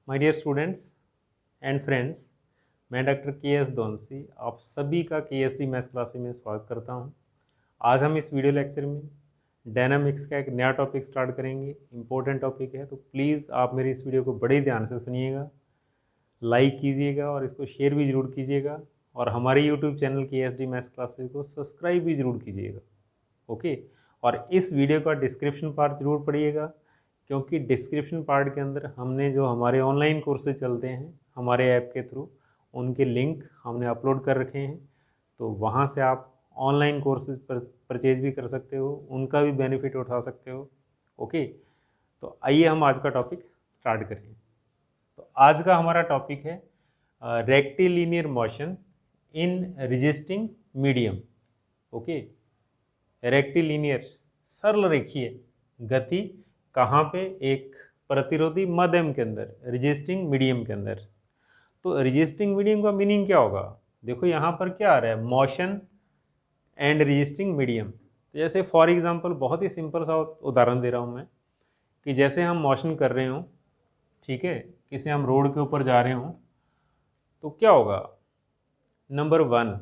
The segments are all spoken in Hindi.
My dear students and friends, मैं डॉक्टर के एस दोनसी आप सभी का के एस डी मैथ्स क्लासेस में स्वागत करता हूं। आज हम इस वीडियो लेक्चर में डायनामिक्स का एक नया टॉपिक स्टार्ट करेंगे। इम्पोर्टेंट टॉपिक है, तो प्लीज़ आप मेरी इस वीडियो को बड़े ध्यान से सुनिएगा, लाइक कीजिएगा और इसको शेयर भी ज़रूर कीजिएगा और हमारे यूट्यूब चैनल के एस डी मैथ्स क्लासेस को सब्सक्राइब भी ज़रूर कीजिएगा। ओके, और इस वीडियो का डिस्क्रिप्शन पार्ट ज़रूर पढ़िएगा, क्योंकि डिस्क्रिप्शन पार्ट के अंदर हमने जो हमारे ऑनलाइन कोर्सेज चलते हैं हमारे ऐप के थ्रू, उनके लिंक हमने अपलोड कर रखे हैं। तो वहाँ से आप ऑनलाइन कोर्सेज परचेज भी कर सकते हो, उनका भी बेनिफिट उठा सकते हो। ओके, तो आइए हम आज का टॉपिक स्टार्ट करें। तो आज का हमारा टॉपिक है rectilinear motion in resisting medium. Okay, rectilinear सरल रेखीय गति कहाँ पे? एक प्रतिरोधी माध्यम के अंदर, रेजिस्टिंग मीडियम के अंदर। तो रेजिस्टिंग मीडियम का मीनिंग क्या होगा? देखो यहाँ पर क्या आ रहा है, मोशन एंड रेजिस्टिंग मीडियम। तो जैसे फॉर एग्जांपल बहुत ही सिंपल सा उदाहरण दे रहा हूँ मैं, कि जैसे हम मोशन कर रहे हों, ठीक है, किसी हम रोड के ऊपर जा रहे हों, तो क्या होगा? नंबर 1,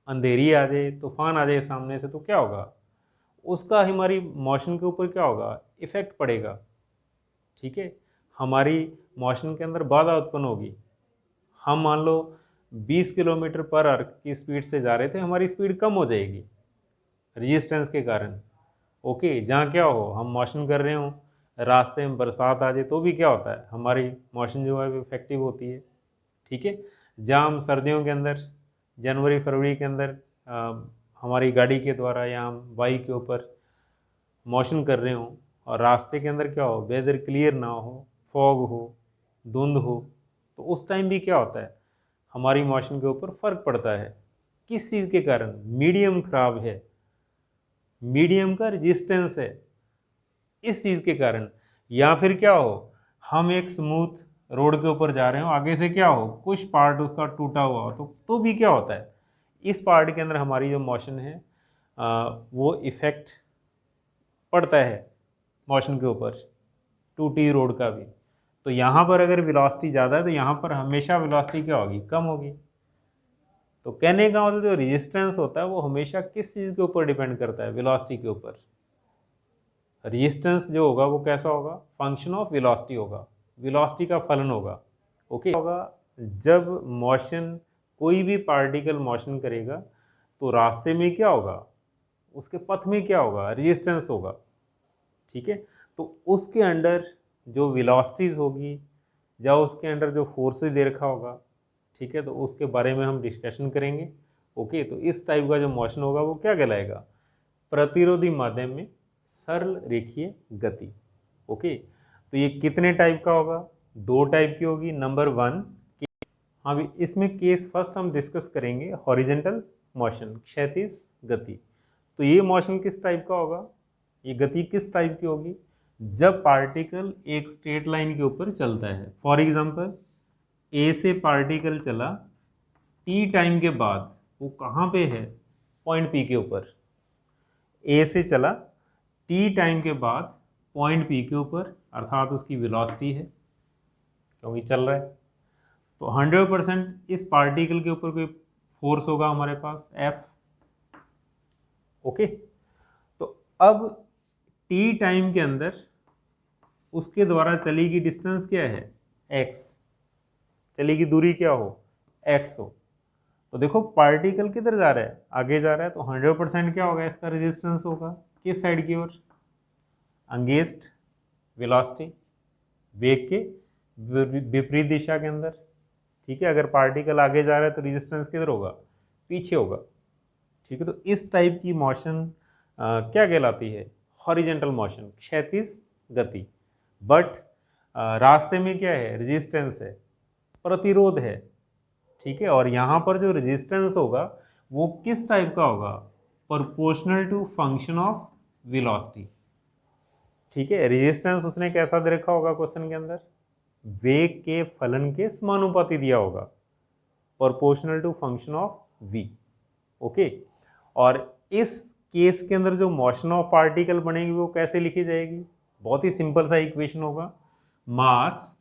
अंधेरी आ जाए, तूफान आ जाए सामने से, तो क्या होगा? उसका हमारी मोशन के ऊपर क्या होगा? इफेक्ट पड़ेगा। ठीक है, हमारी मोशन के अंदर बाधा उत्पन्न होगी। हम मान लो 20 किलोमीटर पर आवर की स्पीड से जा रहे थे, हमारी स्पीड कम हो जाएगी रेजिस्टेंस के कारण। ओके, जहाँ क्या हो, हम मोशन कर रहे हो, रास्ते में बरसात आ जाए तो भी क्या होता है, हमारी मोशन जो है वो इफेक्टिव होती है। ठीक है, जहाँ हम सर्दियों के अंदर जनवरी फरवरी के अंदर हमारी गाड़ी के द्वारा या हम बाइक के ऊपर मोशन कर रहे हो और रास्ते के अंदर क्या हो, वेदर क्लियर ना हो, फॉग हो, धुंध हो, तो उस टाइम भी क्या होता है, हमारी मोशन के ऊपर फर्क पड़ता है। किस चीज़ के कारण? मीडियम खराब है, मीडियम का रेजिस्टेंस है, इस चीज़ के कारण। या फिर क्या हो, हम एक स्मूथ रोड के ऊपर जा रहे हो, आगे से क्या हो, कुछ पार्ट उसका टूटा हुआ हो, तो भी क्या होता है, इस पार्ट के अंदर हमारी जो मोशन है वो इफेक्ट पड़ता है मोशन के ऊपर, टूटी रोड का भी। तो यहाँ पर अगर वेलोसिटी ज़्यादा है तो यहाँ पर हमेशा वेलोसिटी क्या होगी, कम होगी। तो कहने का मतलब जो रेजिस्टेंस होता है वो हमेशा किस चीज़ के ऊपर डिपेंड करता है? वेलोसिटी के ऊपर। रेजिस्टेंस जो होगा वो कैसा होगा? फंक्शन ऑफ वेलोसिटी होगा, वेलोसिटी का फलन होगा। ओके, होगा जब मोशन, कोई भी पार्टिकल मोशन करेगा तो रास्ते में क्या होगा, उसके पथ में क्या होगा, रेजिस्टेंस होगा। ठीक है, तो उसके अंडर जो वेलोसिटीज़ होगी या उसके अंडर जो फोर्सेज दे रखा होगा, ठीक है, तो उसके बारे में हम डिस्कशन करेंगे। ओके, तो इस टाइप का जो मोशन होगा वो क्या कहलाएगा? प्रतिरोधी माध्यम में सरल रेखीय गति। ओके, तो ये कितने टाइप का होगा? 2 टाइप की होगी। नंबर 1, हाँ भी इसमें केस फर्स्ट हम डिस्कस करेंगे हॉरिजेंटल मोशन, क्षैतिज गति। तो ये मोशन किस टाइप का होगा, ये गति किस टाइप की होगी? जब पार्टिकल एक स्ट्रेट लाइन के ऊपर चलता है। फॉर एग्जांपल, ए से पार्टिकल चला, टी टाइम के बाद वो कहाँ पे है? पॉइंट पी के ऊपर। ए से चला, टी टाइम के बाद पॉइंट पी के ऊपर, अर्थात उसकी वेलोसिटी है क्योंकि चल रहा है। तो 100% इस पार्टिकल के ऊपर कोई फोर्स होगा हमारे पास, एफ। ओके, तो अब टी टाइम के अंदर उसके द्वारा चली गई डिस्टेंस क्या है? एक्स। चली गई दूरी क्या हो? एक्स हो। तो देखो पार्टिकल किधर जा रहा है? आगे जा रहा है, तो 100% क्या होगा, इसका रेजिस्टेंस होगा किस साइड की ओर? अगेंस्ट वेलोसिटी, वेग के विपरीत दिशा के अंदर। ठीक है, अगर पार्टिकल आगे जा रहा है तो रेजिस्टेंस किधर होगा? पीछे होगा। ठीक है, तो इस टाइप की मोशन क्या कहलाती है? हॉरिजेंटल मोशन, क्षैतिज गति। बट रास्ते में क्या है? रेजिस्टेंस है, प्रतिरोध है। ठीक है, और यहाँ पर जो रेजिस्टेंस होगा वो किस टाइप का होगा? Proportional to function of velocity. ठीक है, रेजिस्टेंस उसने कैसा दे रखा होगा क्वेश्चन के अंदर? वेग के फलन के समानुपाती दिया होगा, proportional to function of v। Okay, और इस केस के अंदर जो मोशन ऑफ पार्टिकल बनेगी वो कैसे लिखी जाएगी? बहुत ही सिंपल सा इक्वेशन होगा, मास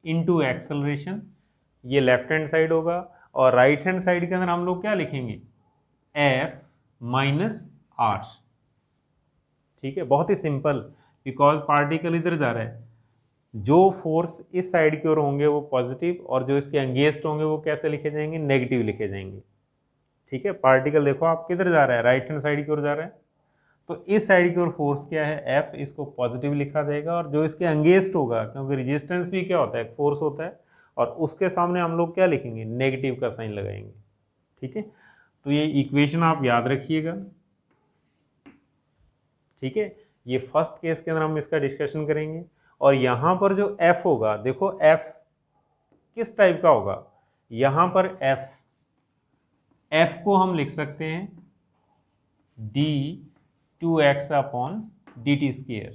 इनटू एक्सेलरेशन, ये लेफ्ट हैंड साइड होगा, और राइट हैंड साइड के अंदर हम लोग क्या लिखेंगे, F माइनस आर। ठीक है, बहुत ही सिंपल, बिकॉज पार्टिकल इधर जा रहा है, जो फोर्स इस साइड की ओर होंगे वो पॉजिटिव, और जो इसके अगेंस्ट होंगे वो कैसे लिखे जाएंगे, नेगेटिव लिखे जाएंगे। ठीक है, पार्टिकल देखो आप किधर जा रहा है, राइट हैंड साइड की ओर जा रहा है, तो इस साइड की ओर फोर्स क्या है, F, इसको पॉजिटिव लिखा जाएगा, और जो इसके अगेंस्ट होगा, क्योंकि रेजिस्टेंस भी क्या होता है, फोर्स होता है, और उसके सामने हम लोग क्या लिखेंगे, नेगेटिव का साइन लगाएंगे। ठीक है, तो ये इक्वेशन आप याद रखिएगा। ठीक है, ये फर्स्ट केस के अंदर हम इसका डिस्कशन करेंगे। और यहाँ पर जो F होगा, देखो F किस टाइप का होगा, यहाँ पर F को हम लिख सकते हैं d2x अपॉन dt स्क्वायर।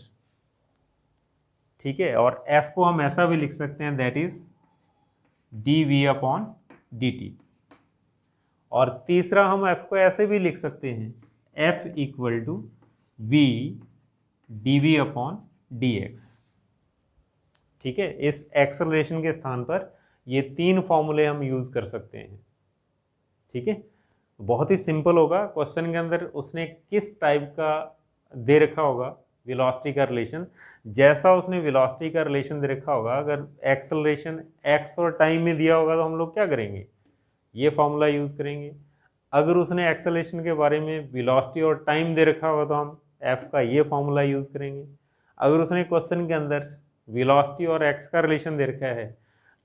ठीक है, और F को हम ऐसा भी लिख सकते हैं, that is dv upon dt। और तीसरा हम F को ऐसे भी लिख सकते हैं, F equal to v dv upon dx। ठीक है, इस एक्सेलरेशन के स्थान पर ये तीन फॉर्मूले हम यूज कर सकते हैं। ठीक है, बहुत ही सिंपल होगा। क्वेश्चन के अंदर उसने किस टाइप का दे रखा होगा वेलोसिटी का रिलेशन, जैसा उसने वेलोसिटी का रिलेशन दे रखा होगा, अगर एक्सेलरेशन x और टाइम में दिया होगा तो हम लोग क्या करेंगे, ये फॉर्मूला यूज करेंगे। अगर उसने एक्सेलरेशन के बारे में वेलोसिटी और टाइम दे रखा होगा तो हम f का ये फॉर्मूला यूज करेंगे। अगर उसने क्वेश्चन के अंदर वेलोसिटी और x का रिलेशन दे रखा है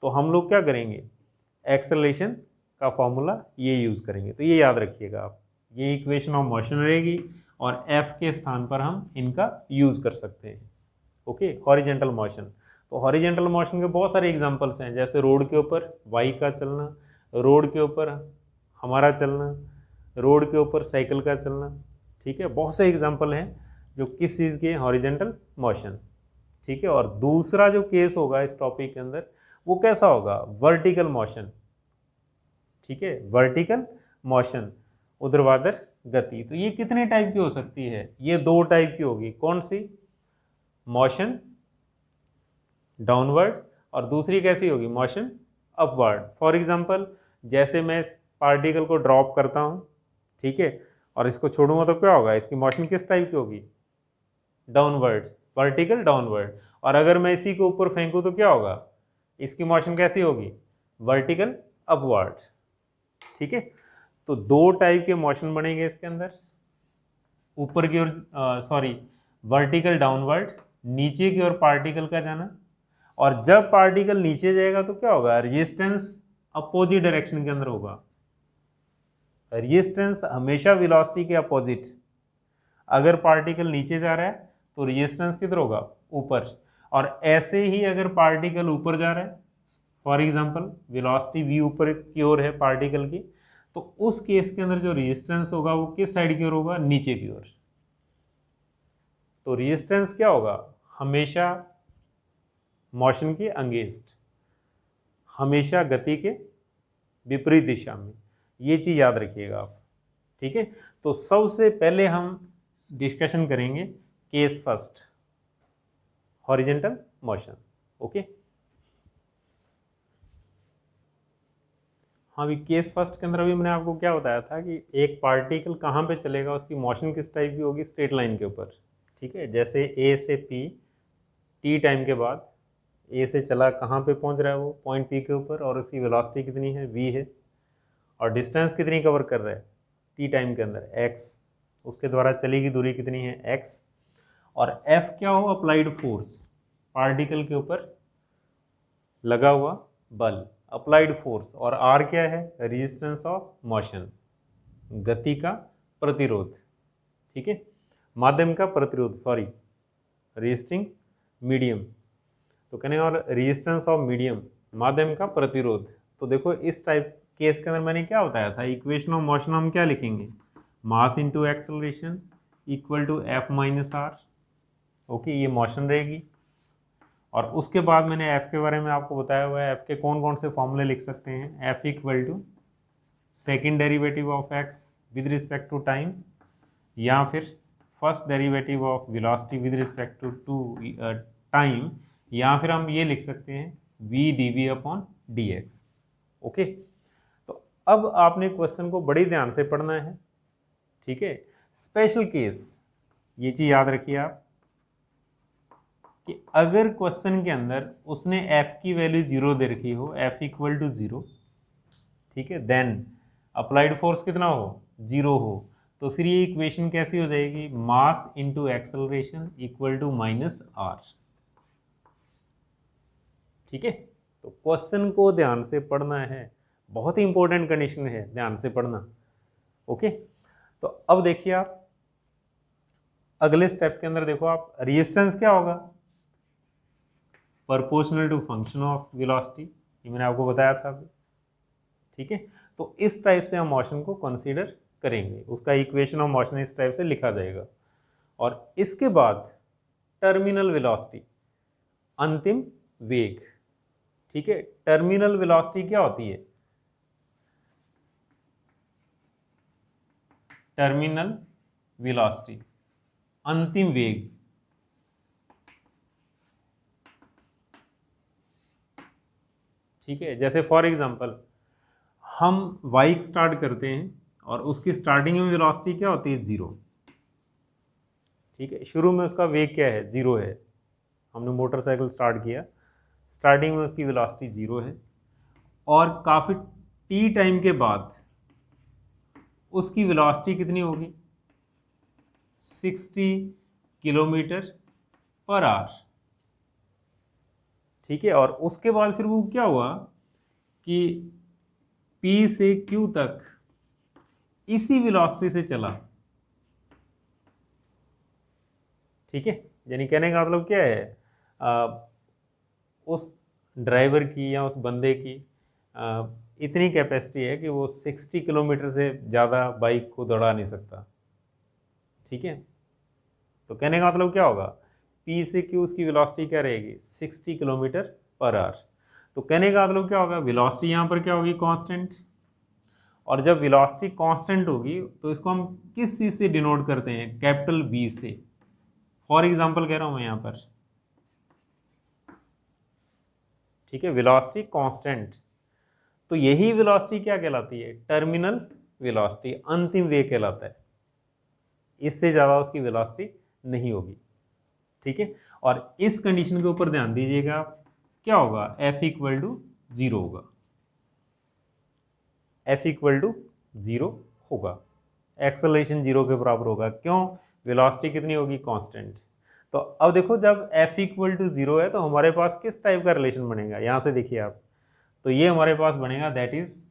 तो हम लोग क्या करेंगे, एक्सेलरेशन का फॉर्मूला ये यूज़ करेंगे। तो ये याद रखिएगा आप, ये इक्वेशन ऑफ मोशन रहेगी और F के स्थान पर हम इनका यूज़ कर सकते हैं। ओके, हॉरिजेंटल मोशन, तो हॉरिजेंटल मोशन के बहुत सारे एग्जांपल्स हैं, जैसे रोड के ऊपर बाइक का चलना, रोड के ऊपर हमारा चलना, रोड के ऊपर साइकिल का चलना। ठीक है, बहुत से एग्जाम्पल हैं जो किस चीज़ के, हॉरिजेंटल मोशन। ठीक है, और दूसरा जो केस होगा इस टॉपिक के अंदर वो कैसा होगा, वर्टिकल मोशन। ठीक है, वर्टिकल मोशन, ऊर्ध्वाधर गति। तो ये कितने टाइप की हो सकती है, ये दो टाइप की होगी। कौन सी, मोशन डाउनवर्ड, और दूसरी कैसी होगी, मोशन अपवर्ड। फॉर एग्जांपल, जैसे मैं इस पार्टिकल को ड्रॉप करता हूँ, ठीक है, और इसको छोड़ूंगा तो क्या होगा, इसकी मोशन किस टाइप की होगी, डाउनवर्ड, वर्टिकल डाउनवर्ड। और अगर मैं इसी को ऊपर फेंकूँ तो क्या होगा, इसकी मोशन कैसी होगी, वर्टिकल अपवर्ड। ठीक है, तो दो टाइप के मोशन बनेंगे इसके अंदर, ऊपर की ओर सॉरी वर्टिकल डाउनवर्ड, नीचे की ओर पार्टिकल का जाना। और जब पार्टिकल नीचे जाएगा तो क्या होगा, रेजिस्टेंस अपोजिट डायरेक्शन के अंदर होगा। रेजिस्टेंस हमेशा वेलोसिटी के अपोजिट, अगर पार्टिकल नीचे जा रहा है तो रेजिस्टेंस किधर होगा, ऊपर। और ऐसे ही अगर पार्टिकल ऊपर जा रहा है, फॉर एग्जांपल वेलोसिटी v ऊपर की ओर है पार्टिकल की, तो उस केस के अंदर जो रेजिस्टेंस होगा वो किस साइड की ओर होगा, नीचे की ओर। तो रेजिस्टेंस क्या होगा, हमेशा मोशन के अगेंस्ट, हमेशा गति के विपरीत दिशा में। ये चीज याद रखिएगा आप। ठीक है, तो सबसे पहले हम डिस्कशन करेंगे case first, horizontal motion. Okay, हाँ, अभी केस फर्स्ट के अंदर अभी मैंने आपको क्या बताया था कि एक पार्टिकल कहाँ पे चलेगा, उसकी मोशन किस टाइप की होगी, स्ट्रेट लाइन के ऊपर। ठीक है, जैसे ए से पी, टी टाइम के बाद ए से चला, कहाँ पे पहुँच रहा है वो, पॉइंट पी के ऊपर, और उसकी वेलोसिटी कितनी है, वी है, और डिस्टेंस कितनी कवर कर रहा है, टी टाइम के अंदर, एक्स, उसके द्वारा चली गई दूरी कितनी है, एक्स। और एफ क्या हो, अप्लाइड फोर्स, पार्टिकल के ऊपर लगा हुआ बल, अप्लाइड फोर्स। और आर क्या है, रेजिस्टेंस ऑफ मोशन, गति का प्रतिरोध। ठीक है, माध्यम का प्रतिरोध, सॉरी रेजिस्टिंग मीडियम, तो कहने और रेजिस्टेंस ऑफ मीडियम, माध्यम का प्रतिरोध। तो देखो इस टाइप केस के अंदर मैंने क्या बताया था, इक्वेशन ऑफ मोशन हम क्या लिखेंगे, mass into acceleration equal to F minus R. Okay, ये मोशन रहेगी। और उसके बाद मैंने एफ के बारे में आपको बताया हुआ है, एफ के कौन कौन से फॉर्मूले लिख सकते हैं, F equal to second derivative of X with respect to time, या फिर first derivative of velocity with respect to time, या फिर हम ये लिख सकते हैं V D V upon D X. Okay, तो अब आपने क्वेश्चन को बड़े ध्यान से पढ़ना है, ठीक है। स्पेशल केस, ये चीज याद रखिए आप कि अगर क्वेश्चन के अंदर उसने f की वैल्यू 0 दे रखी हो, f इक्वल टू 0, ठीक है, देन अप्लाइड फोर्स कितना हो, 0 हो, तो फिर ये इक्वेशन कैसी हो जाएगी, mass into acceleration equal to minus R. ठीक है, तो क्वेश्चन को ध्यान से पढ़ना है, बहुत ही इंपॉर्टेंट कंडीशन है, ध्यान से पढ़ना। ओके, तो अब देखिए आप अगले स्टेप के अंदर देखो आप, रेजिस्टेंस क्या होगा, proportional to function of velocity, ये मैंने आपको बताया था अभी। ठीक है, तो इस टाइप से हम मोशन को कंसीडर करेंगे, उसका इक्वेशन ऑफ मोशन इस टाइप से लिखा जाएगा। और इसके बाद टर्मिनल वेलोसिटी, अंतिम वेग। ठीक है, टर्मिनल वेलोसिटी क्या होती है, टर्मिनल वेलोसिटी, अंतिम वेग। ठीक है, जैसे फॉर एग्जांपल हम बाइक स्टार्ट करते हैं और उसकी स्टार्टिंग में वेलोसिटी क्या होती है, 0। ठीक है, शुरू में उसका वेग क्या है, 0 है। हमने मोटरसाइकिल स्टार्ट किया, स्टार्टिंग में उसकी वेलोसिटी 0 है, और काफ़ी टी टाइम के बाद उसकी वेलोसिटी कितनी होगी, 60 किलोमीटर पर आवर। ठीक है, और उसके बाद फिर वो क्या हुआ कि P से Q तक इसी वेलोसिटी से चला। ठीक है, यानी कहने का मतलब क्या है, उस ड्राइवर की या उस बंदे की इतनी कैपेसिटी है कि वो 60 किलोमीटर से ज़्यादा बाइक को दौड़ा नहीं सकता। ठीक है, तो कहने का मतलब क्या होगा, P से Q उसकी वेलोसिटी क्या रहेगी, 60 किलोमीटर पर आवर। तो कहने का मतलब क्या होगा, वेलोसिटी यहाँ पर क्या होगी, कांस्टेंट। और जब वेलोसिटी कांस्टेंट होगी तो इसको हम किस चीज़ से डिनोट करते हैं, कैपिटल V से। फॉर एग्जांपल कह रहा हूँ मैं यहाँ पर, ठीक है, वेलोसिटी कांस्टेंट, तो यही वेलोसिटी क्या कहलाती है, टर्मिनल वेलोसिटी, अंतिम वेग कहलाता है। इससे ज़्यादा उसकी वेलोसिटी नहीं होगी। ठीक है, और इस कंडीशन के ऊपर ध्यान दीजिएगा, क्या होगा, F इक्वल टू 0 होगा, F इक्वल टू 0 होगा, एक्सेलरेशन 0 के बराबर होगा। क्यों, वेलोसिटी कितनी होगी, कांस्टेंट। तो अब देखो, जब F इक्वल टू 0 है तो हमारे पास किस टाइप का रिलेशन बनेगा, यहाँ से देखिए आप, तो ये हमारे पास बनेगा that is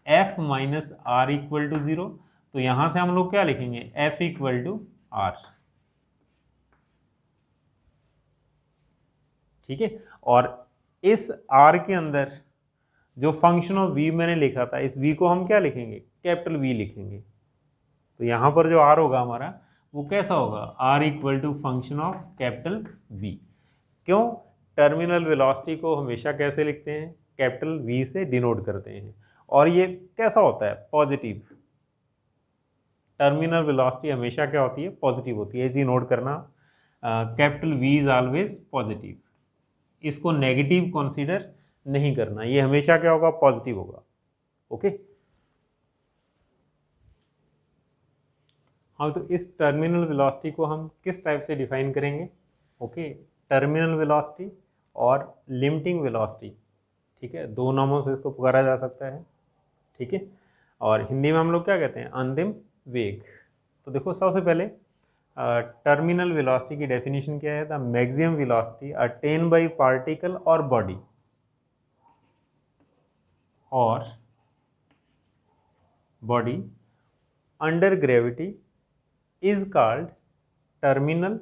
F minus R equal to 0। तो यहाँ से हम लोग क्या लिखेंगे, F इक्वल टू आर। ठीक है, और इस R के अंदर जो फंक्शन ऑफ V मैंने लिखा था, इस V को हम क्या लिखेंगे, कैपिटल V लिखेंगे। तो यहाँ पर जो R होगा हमारा, वो कैसा होगा, R equal to function of capital V। क्यों, टर्मिनल वेलोसिटी को हमेशा कैसे लिखते हैं, कैपिटल V से डिनोट करते हैं, और ये कैसा होता है, पॉजिटिव। टर्मिनल वेलोसिटी हमेशा क्या होती है, पॉजिटिव होती है, इसी नोट करना, capital V is always positive. इसको नेगेटिव कंसीडर नहीं करना, ये हमेशा क्या होगा, पॉजिटिव होगा। ओके, हाँ, तो इस टर्मिनल वेलोसिटी को हम किस टाइप से डिफाइन करेंगे, ओके, टर्मिनल वेलोसिटी और लिमिटिंग वेलोसिटी। ठीक है, दो नामों से इसको पुकारा जा सकता है। ठीक है, और हिंदी में हम लोग क्या कहते हैं, अंतिम वेग। तो देखो, सबसे पहले टर्मिनल वेलोसिटी की डेफिनेशन क्या है, the maximum velocity attain by particle or body under gravity is called terminal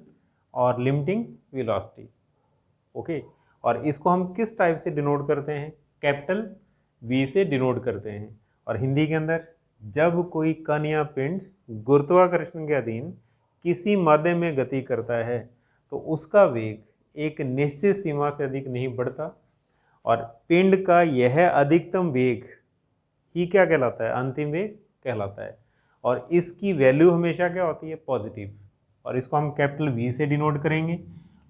or limiting velocity. Okay, और इसको हम किस टाइप से डिनोट करते हैं, कैपिटल V से डिनोट करते हैं। और हिंदी के अंदर, जब कोई कण या पिंड गुरुत्वाकर्षण के अधीन किसी माध्यम में गति करता है तो उसका वेग एक निश्चित सीमा से अधिक नहीं बढ़ता, और पिंड का यह अधिकतम वेग ही क्या कहलाता है, अंतिम वेग कहलाता है। और इसकी वैल्यू हमेशा क्या होती है, पॉजिटिव, और इसको हम कैपिटल V से डिनोट करेंगे।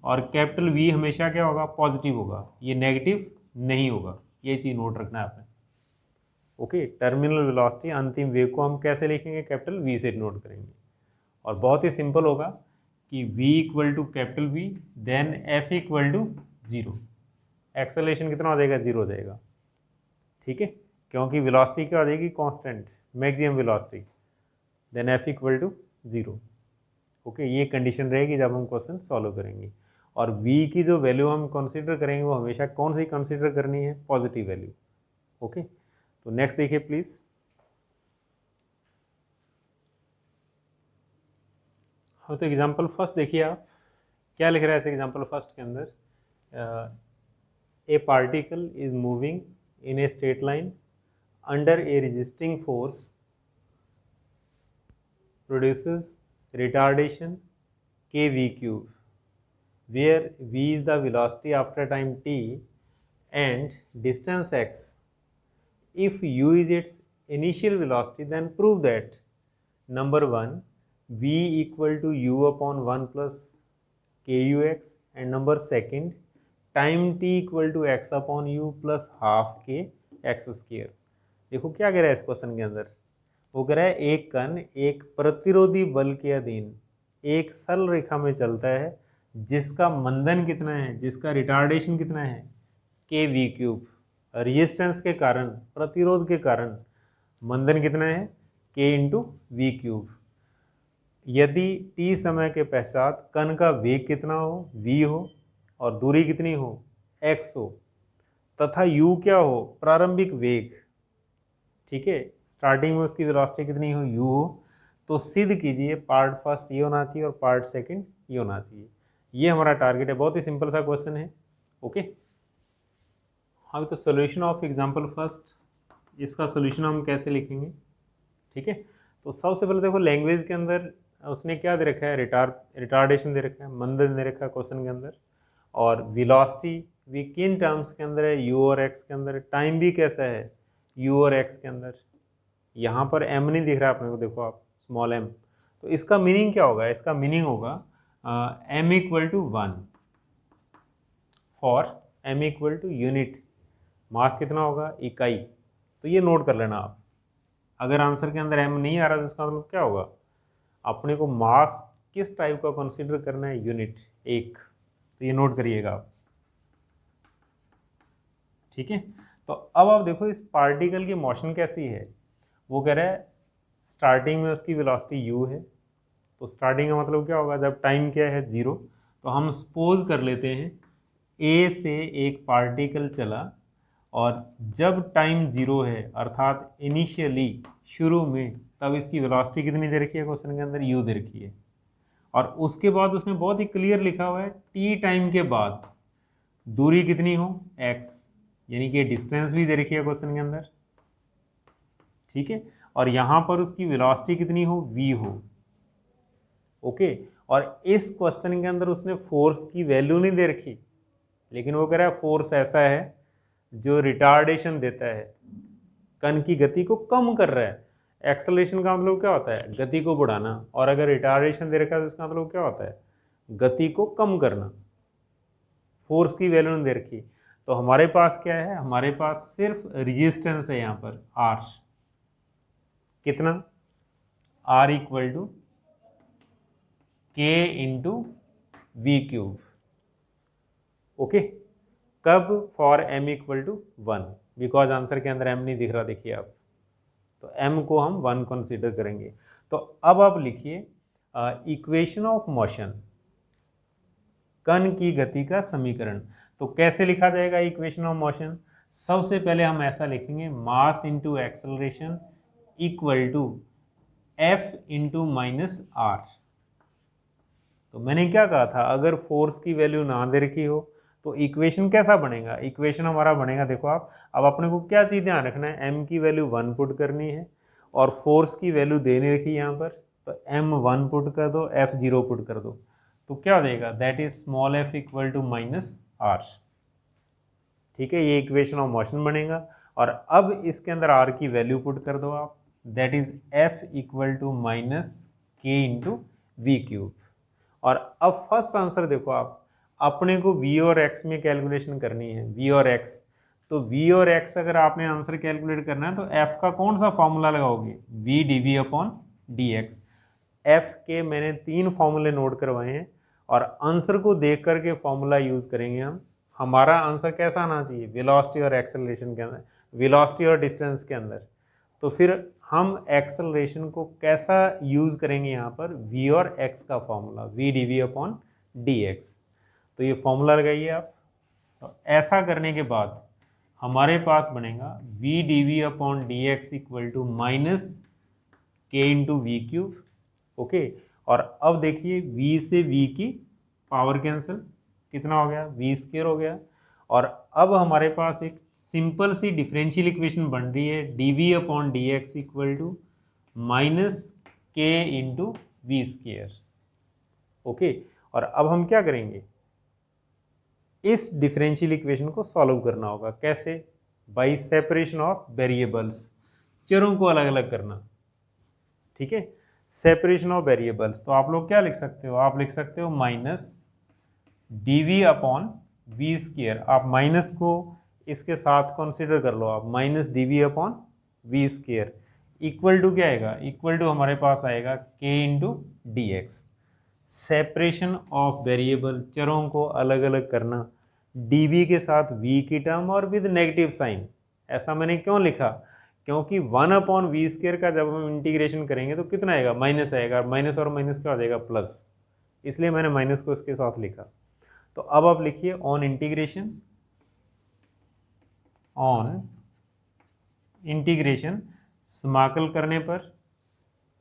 और कैपिटल V हमेशा क्या होगा, पॉजिटिव होगा, ये नेगेटिव नहीं होगा, ये चीज़ नोट रखना है आपने। ओके, टर्मिनल वेलोसिटी अंतिम वेग को हम कैसे लिखेंगे, कैपिटल वी से नोट करेंगे। और बहुत ही सिंपल होगा कि v equal to capital V then f equal to 0, acceleration कितना हो जाएगा, 0 हो जाएगा। ठीक है, क्योंकि वेलोसिटी क्या हो जाएगी, constant maximum velocity, then f equal to 0। Okay, ये कंडीशन रहेगी जब हम क्वेश्चन सॉल्व करेंगे। और v की जो वैल्यू हम कंसीडर करेंगे वो हमेशा कौन सी कंसीडर करनी है, पॉजिटिव वैल्यू। ओके, तो नेक्स्ट देखिए प्लीज़। हाँ, तो एग्जाम्पल फर्स्ट देखिए आप, क्या लिख रहा है इस एग्जाम्पल फर्स्ट के अंदर, ए particle is moving in a straight line under A resisting force produces retardation kv cube, where v is the velocity after time t and distance x. If u is its initial velocity, then prove that number 1 v equal to u upon 1 plus kux, and number second time t equal to x upon u plus half k x square। देखो क्या कह रहा है इस क्वेश्चन के अंदर, वो कह रहा है एक कण एक प्रतिरोधी बल के अधीन एक सरल रेखा में चलता है जिसका मंदन कितना है, जिसका रिटार्डेशन कितना है, के वी क्यूब। रेजिस्टेंस के कारण, प्रतिरोध के कारण मंदन कितना है, के इंटू वी क्यूब। यदि टी समय के पश्चात कण का वेग कितना हो, वी हो, और दूरी कितनी हो, एक्स हो, तथा यू क्या हो, प्रारंभिक वेग। ठीक है, स्टार्टिंग में उसकी वेलोसिटी कितनी हो, u हो, तो सिद्ध कीजिए पार्ट फर्स्ट ये होना चाहिए और पार्ट सेकंड ये होना चाहिए। ये हमारा टारगेट है, बहुत ही सिंपल सा क्वेश्चन है। ओके, हाँ, तो सोल्यूशन ऑफ एग्जांपल फर्स्ट, इसका सोल्यूशन हम कैसे लिखेंगे। ठीक है, तो सबसे पहले देखो लैंग्वेज के अंदर उसने क्या दे रखा है, रिटार्डेशन दे रखा है, मंदन दे रखा है क्वेश्चन के अंदर, और वेलोसिटी भी किन टर्म्स के अंदर है, u और x के अंदर, टाइम भी कैसा है, u और x के अंदर। यहाँ पर m नहीं दिख रहा है अपने को, देखो आप स्मॉल m, तो इसका मीनिंग क्या होगा, इसका मीनिंग होगा m equal to 1 for m equal to unit, mass कितना होगा, इकाई। तो ये नोट कर लेना आप, अगर आंसर के अंदर m नहीं आ रहा तो इसका मतलब क्या होगा, अपने को मास किस टाइप का कंसीडर करना है, यूनिट, एक। तो ये नोट करिएगा आप। ठीक है, तो अब आप देखो इस पार्टिकल की मोशन कैसी है, वो कह रहा है स्टार्टिंग में उसकी वेलोसिटी u है, तो स्टार्टिंग का मतलब क्या होगा, जब टाइम क्या है 0, तो हम सपोज कर लेते हैं a से एक पार्टिकल चला और जब टाइम 0 है अर्थात इनिशियली शुरू में, तब इसकी वेलोसिटी कितनी दे रखी है क्वेश्चन के अंदर, u दे रखी है। और उसके बाद उसने बहुत ही क्लियर लिखा हुआ है t टाइम के बाद दूरी कितनी हो, x, यानी कि डिस्टेंस भी दे रखी है क्वेश्चन के अंदर। ठीक है, और यहाँ पर उसकी वेलोसिटी कितनी हो, v हो। ओके, और इस क्वेश्चन के अंदर उसने फोर्स की वैल्यू नहीं दे रखी, लेकिन वो कह रहा है फोर्स ऐसा है जो रिटार्डेशन देता है, कण की गति को कम कर रहा है। एक्सेलरेशन का मतलब क्या होता है, गति को बढ़ाना, और अगर रिटार्डेशन दे रखा है तो इसका मतलब क्या होता है, गति को कम करना। फोर्स की वैल्यू नहीं दे रखी, तो हमारे पास क्या है, हमारे पास सिर्फ रेजिस्टेंस है यहाँ पर R, कितना, R equal to K into V cube. Okay, कब, for m equal to 1, because answer के अंदर m नहीं दिख रहा, देखिए आप, तो m को हम 1 कंसीडर करेंगे। तो अब आप लिखिए इक्वेशन ऑफ मोशन, कण की गति का समीकरण। तो कैसे लिखा जाएगा इक्वेशन ऑफ मोशन, सबसे पहले हम ऐसा लिखेंगे, mass into acceleration equal to f into minus r। तो मैंने क्या कहा था, अगर फोर्स की वैल्यू ना दे रखी हो तो इक्वेशन कैसा बनेगा, इक्वेशन हमारा बनेगा, देखो आप, अब अपने को क्या चीज़ ध्यान रखना है, m की वैल्यू 1 पुट करनी है और फोर्स की वैल्यू दे नहीं रखी यहाँ पर, तो m 1 पुट कर दो, f 0 पुट कर दो, तो क्या हो जाएगा, that is small f equal to minus r। ठीक है, ये इक्वेशन ऑफ मोशन बनेगा। और अब इसके अंदर r की वैल्यू पुट कर दो आप, that is f equal to minus k into V cube. और अब फर्स्ट आंसर देखो आप, अपने को v और x में कैलकुलेशन करनी है, v और x, तो v और x अगर आपने आंसर कैलकुलेट करना है तो f का कौन सा फॉर्मूला लगाओगे, v dv upon dx। f के मैंने 3 फॉर्मूले नोट करवाए हैं और आंसर को देख करके फॉर्मूला यूज करेंगे हम। हमारा आंसर कैसा आना चाहिए, वेलोसिटी और एक्सेलरेशन के अंदर, वेलोसिटी और डिस्टेंस के अंदर। तो फिर हम एक्सेलरेशन को कैसा यूज करेंगे यहाँ पर, v और x का formula, v dv upon dx। तो ये फॉर्मूला लगाइए आप। तो ऐसा करने के बाद हमारे पास बनेगा v dv upon dx equal to minus k into V cube. Okay, और अब देखिए v से v की पावर कैंसिल, कितना हो गया, v स्क्वायर हो गया। और अब हमारे पास एक सिंपल सी डिफरेंशियल इक्वेशन बन रही है, dv upon dx equal to minus k into V square. Okay, और अब हम क्या करेंगे, इस डिफरेंशियल इक्वेशन को सॉल्व करना होगा। कैसे, बाय सेपरेशन ऑफ वेरिएबल्स, चरों को अलग अलग करना। ठीक है, सेपरेशन ऑफ वेरिएबल्स, तो आप लोग क्या लिख सकते हो, आप लिख सकते हो minus dv upon V square. आप माइनस को इसके साथ कंसीडर कर लो, आप minus dv upon V square equal to क्या आएगा, इक्वल टू हमारे पास आएगा k into D X. Separation of variable, चरों को अलग अलग करना, dv के साथ v की टर्म और विद नेगेटिव साइन। ऐसा मैंने क्यों लिखा, क्योंकि 1 अपॉन वी स्क्वायर का जब हम इंटीग्रेशन करेंगे तो कितना आएगा, माइनस आएगा, माइनस और माइनस क्या हो जाएगा, प्लस, इसलिए मैंने माइनस को इसके साथ लिखा। तो अब आप लिखिए ऑन इंटीग्रेशन, ऑन इंटीग्रेशन समाकल करने पर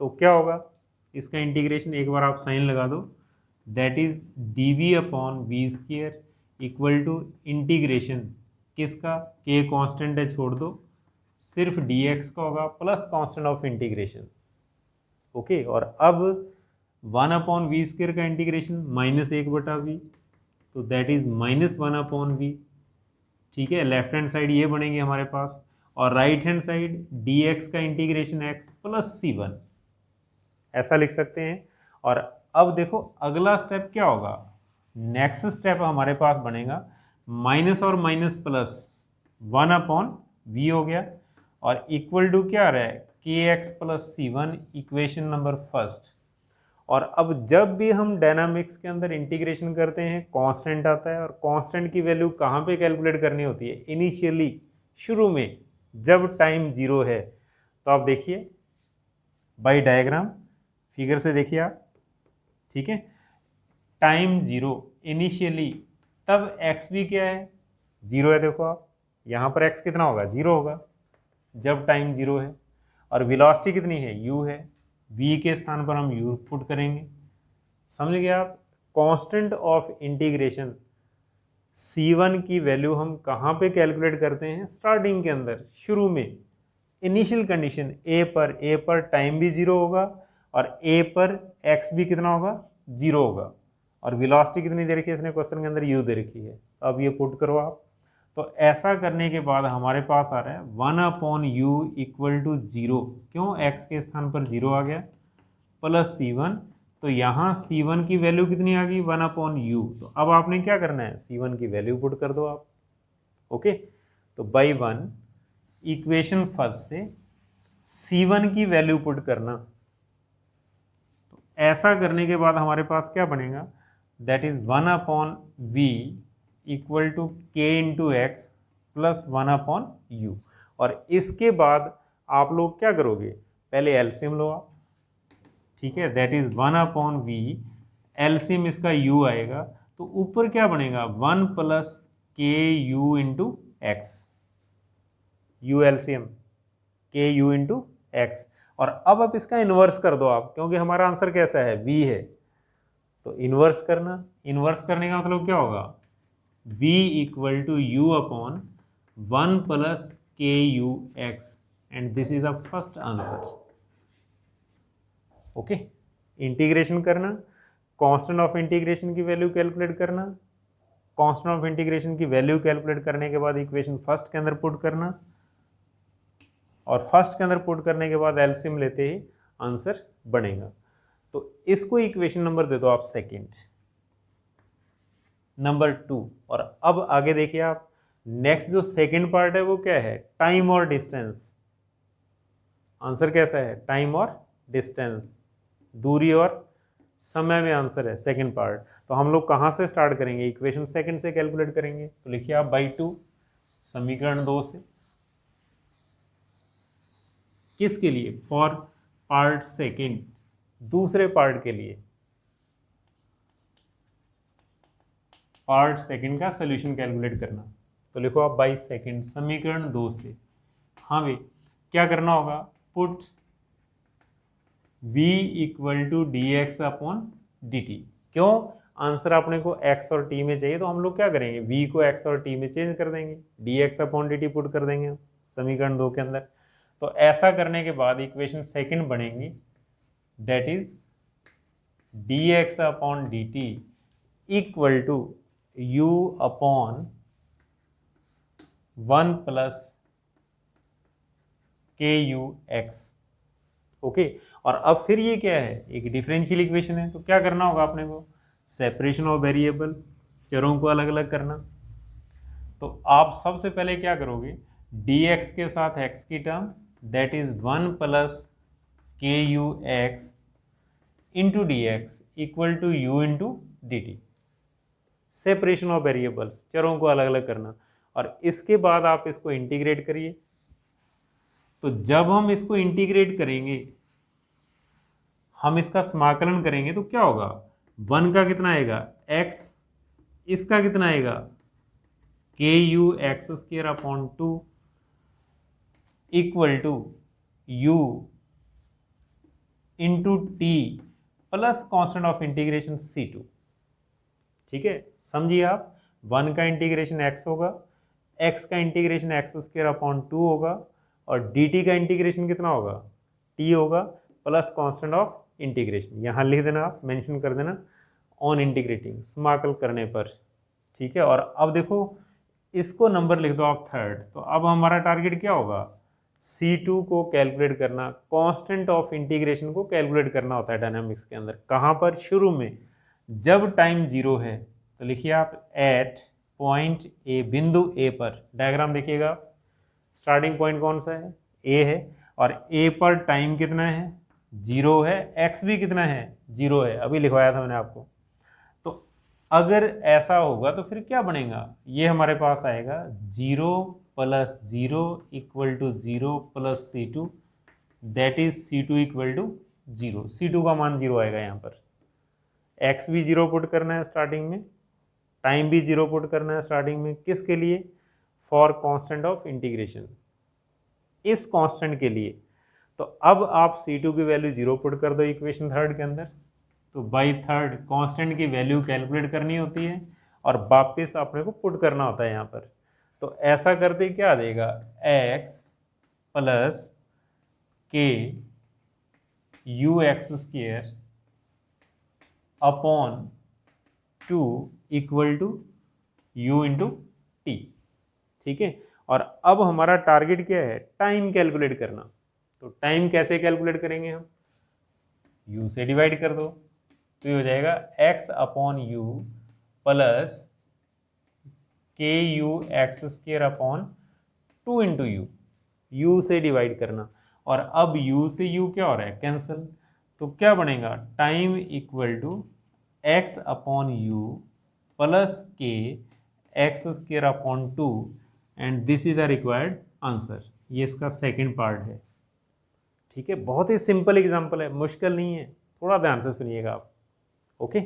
तो क्या होगा, इसका इंटीग्रेशन एक बार आप साइन लगा दो, that is dv upon V square equal to integration किसका, k कांस्टेंट है छोड़ दो, सिर्फ dx का होगा plus constant of integration. Okay, और अब 1 अपॉन वी स्क्वायर का इंटीग्रेशन माइनस 1/v, तो that is minus 1 upon V. ठीक है, लेफ्ट हैंड साइड ये बनेगी हमारे पास, और राइट हैंड साइड dx का इंटीग्रेशन x प्लस c1, ऐसा लिख सकते हैं। और अब देखो अगला स्टेप क्या होगा, नेक्स्ट स्टेप हमारे पास बनेगा माइनस और माइनस प्लस 1 अपॉन वी हो गया, और इक्वल टू क्या आ रहा है, kx plus c1, equation number first. और अब जब भी हम डायनामिक्स के अंदर इंटीग्रेशन करते हैं कांस्टेंट आता है, और कांस्टेंट की वैल्यू कहाँ पे कैलकुलेट करनी होती है, इनिशियली, शुरू में, जब टाइम 0 है। तो आप देखिए बाय डायग्राम, फिगर से देखिए आप, ठीक है, टाइम 0 इनिशियली, तब x भी क्या है, 0 है। देखो आप यहाँ पर x कितना होगा, 0 होगा जब टाइम 0 है, और वेलोसिटी कितनी है, u है, v के स्थान पर हम u पुट करेंगे। समझ गए आप, कांस्टेंट ऑफ इंटीग्रेशन c1 की वैल्यू हम कहाँ पे कैलकुलेट करते हैं, स्टार्टिंग के अंदर, शुरू में, इनिशियल कंडीशन a पर टाइम भी 0 होगा, और a पर x भी कितना होगा, 0 होगा, और वेलोसिटी कितनी दे रखी है इसने क्वेश्चन के अंदर, u दे रखी है। अब ये पुट करो आप, तो ऐसा करने के बाद हमारे पास आ रहा है 1 अपॉन यू इक्वल टू 0, क्यों, x के स्थान पर 0 आ गया, प्लस c1। तो यहाँ c1 की वैल्यू कितनी आ गई, 1 अपॉन यू। तो अब आपने क्या करना है, c1 की वैल्यू पुट कर दो आप। ओके, तो बाई 1 इक्वेशन फर्स्ट से c1 की वैल्यू पुट करना। तो ऐसा करने के बाद हमारे पास क्या बनेगा, that is 1 upon v equal to k into X plus 1 upon U. और इसके बाद आप लोग क्या करोगे, पहले एलसीएम लो आप, ठीक है, that is 1 upon V, LCM इसका u आएगा, तो ऊपर क्या बनेगा, 1 plus K you into x, you LCM के यू इंटू एक्स। और अब आप इसका इन्वर्स कर दो आप, क्योंकि हमारा आंसर कैसा है, v है, तो इन्वर्स करना। इन्वर्स करने का मतलब क्या होगा, v equal to U upon 1 plus K U X, and this is the first answer. Okay, integration करना, कांस्टेंट ऑफ इंटीग्रेशन की वैल्यू कैलकुलेट करना, कांस्टेंट ऑफ इंटीग्रेशन की वैल्यू कैलकुलेट करने के बाद इक्वेशन फर्स्ट के अंदर पुट करना, और फर्स्ट के अंदर पुट करने के बाद एलसीएम लेते ही आंसर बनेगा। तो इसको इक्वेशन नंबर दे दो आप सेकंड, नंबर 2। और अब आगे देखिए आप, नेक्स्ट जो सेकंड पार्ट है वो क्या है, टाइम और डिस्टेंस। आंसर कैसा है, टाइम और डिस्टेंस, दूरी और समय में आंसर है सेकंड पार्ट। तो हम लोग कहाँ से स्टार्ट करेंगे, इक्वेशन सेकंड से कैलकुलेट करेंगे। तो लिखिए आप बाई 2 समीकरण 2 से, किसके लिए, फॉर पार्ट सेकंड, दूसरे पार्ट के लिए, पार्ट सेकंड का सोल्यूशन कैलकुलेट करना। तो लिखो आप बाई सेकंड समीकरण 2 से। हाँ भाई, क्या करना होगा, put v equal to D X upon D T. क्यों, आंसर अपने को x और t में चाहिए, तो हम लोग क्या करेंगे, v को x और t में चेंज कर देंगे, D X upon D T put कर देंगे समीकरण 2 के अंदर। तो ऐसा करने के बाद इक्वेशन सेकंड बनेगी, that is D X upon D T equal to u upon 1 plus K U X. Okay, और अब फिर ये क्या है, एक डिफरेंशियल इक्वेशन है, तो क्या करना होगा अपने को, सेपरेशन ऑफ वेरिएबल, चरों को अलग अलग करना। तो आप सबसे पहले क्या करोगे, dx के साथ x की term, that is 1 plus K U X into D X equal to U into D T. Separation of variables, चरों को अलग अलग करना। और इसके बाद आप इसको इंटीग्रेट करिए। तो जब हम इसको इंटीग्रेट करेंगे, हम इसका समाकलन करेंगे, तो क्या होगा, 1 का कितना आएगा x, इसका कितना आएगा K U X square upon 2 equal to U into T plus constant of integration c2। ठीक है, समझिए आप, 1 का इंटीग्रेशन x होगा, x का इंटीग्रेशन एक्स स्क्वायर अपॉन 2 होगा, और dt का इंटीग्रेशन कितना होगा, t होगा, प्लस कांस्टेंट ऑफ इंटीग्रेशन। यहाँ लिख देना, आप मेंशन कर देना ऑन इंटीग्रेटिंग, समाकल करने पर। ठीक है, और अब देखो इसको नंबर लिख दो आप थर्ड। तो अब हमारा टारगेट क्या होगा, C2 को कैलकुलेट करना, कांस्टेंट ऑफ इंटीग्रेशन को कैलकुलेट करना होता है डायनामिक्स के अंदर। कहाँ पर, शुरू में, जब टाइम 0 है। तो लिखिए आप एट पॉइंट ए, बिंदु ए पर, डायग्राम देखिएगा, स्टार्टिंग पॉइंट कौन सा है, ए है, और ए पर टाइम कितना है, 0 है, एक्स भी कितना है, 0 है, अभी लिखवाया था मैंने आपको। तो अगर ऐसा होगा तो फिर क्या बनेगा, ये हमारे पास आएगा 0 plus 0 equal to 0 plus C2, that is C2 equal to 0। C2 का मान 0 आएगा यहाँ पर। एक्स भी 0 पुट करना है स्टार्टिंग में, टाइम भी 0 पुट करना है स्टार्टिंग में, किसके लिए, फॉर कांस्टेंट ऑफ इंटीग्रेशन, इस कांस्टेंट के लिए। तो अब आप C2 की वैल्यू 0 पुट कर दो इक्वेशन थर्ड के अंदर। तो बाई थर्ड कांस्टेंट की वैल्यू कैलकुलेट करनी होती है और वापस अपने को पुट करना होता है यहाँ पर। तो ऐसा करते क्या देगा, x plus K U X square upon 2 equal to U into T. ठीक है, और अब हमारा टारगेट क्या है, टाइम कैलकुलेट करना। तो टाइम कैसे कैलकुलेट करेंगे हम, u से डिवाइड कर दो, तो ये हो जाएगा x upon U plus K U X square upon 2 into you से डिवाइड करना। और अब u से u क्या हो रहा है, कैंसिल। तो क्या बनेगा, time equal to x upon U plus K X square upon 2, and this is the required answer. ये इसका सेकंड पार्ट है। ठीक है, बहुत ही सिंपल एग्जांपल है, मुश्किल नहीं है, थोड़ा ध्यान से सुनिएगा आप। ओके।